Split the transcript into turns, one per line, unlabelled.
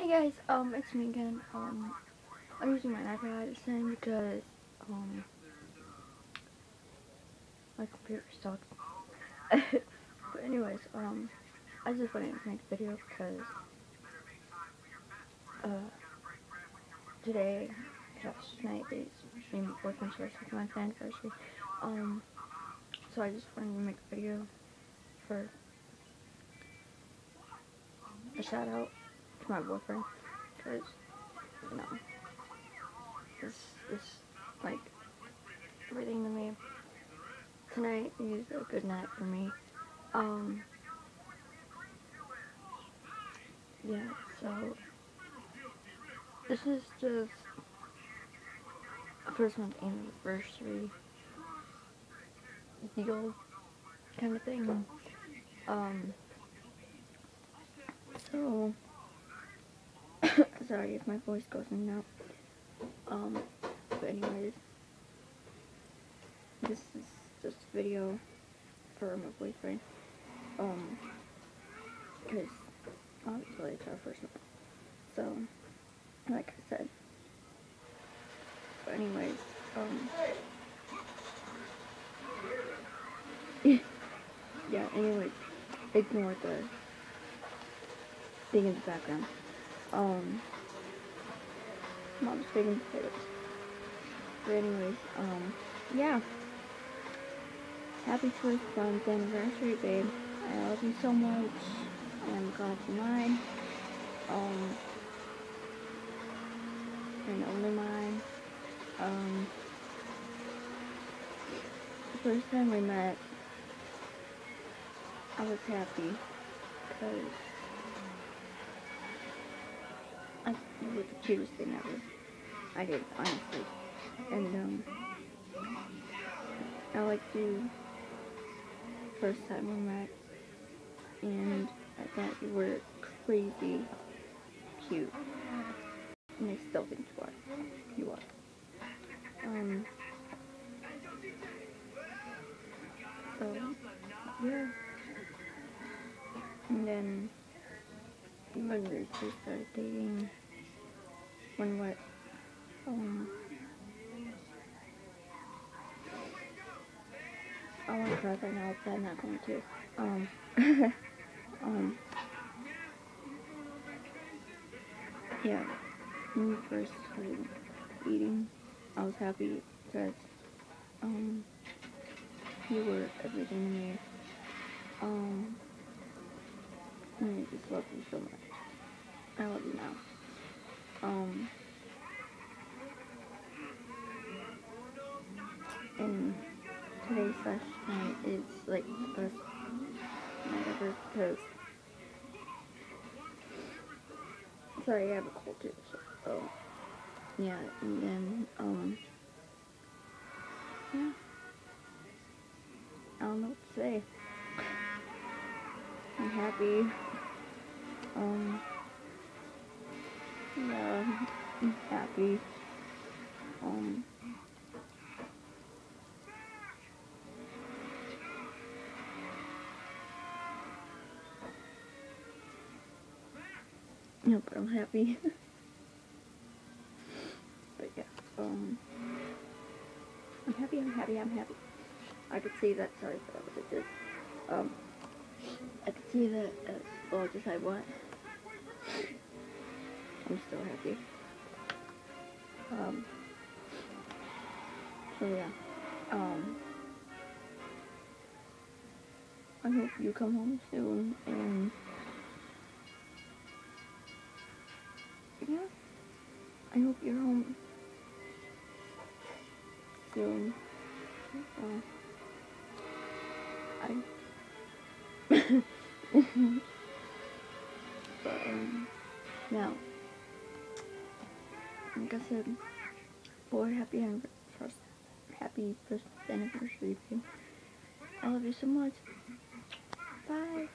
Hey guys, it's me again. I'm using my iPad this time because, my computer sucks. But anyways, I just wanted to make a video because, today, tonight is me and my boyfriend's first month anniversary. So I just wanted to make a video for a shout out to my boyfriend because, you know, this like everything to me. Tonight is a good night for me. Yeah, so this is just a first month anniversary deal kind of thing. So sorry if my voice goes in and out. But anyways, this is just a video for my boyfriend. Because obviously it's our first month. So, like I said. But anyways, yeah, anyways, ignore the thing in the background. Mom's making potatoes. But anyways, yeah. Happy first month anniversary, babe. I love you so much. I'm glad you're mine. And only mine. The first time we met, I was happy because it was the cutest thing ever. I did, honestly. And I liked you first time we met, and I thought you were crazy cute, and I still think you are. So yeah, and then when we first started dating, when what, I want to cry right now, but I'm not going to. Yeah, when we first started eating, I was happy because, you were everything to me. And I just love you so much. I love you now. And today's night is like the best night ever because, sorry, I have a cold too, so, yeah, and then, yeah, I don't know what to say. I'm happy, yeah, I'm happy, no, but I'm happy. But yeah, I'm happy. I could see that, sorry for what I did. I could see that, just like what? I'm still happy. So yeah, I hope you come home soon, and yeah, I hope you're home soon. But, now, like I said, happy first anniversary, babe. I love you so much. Bye.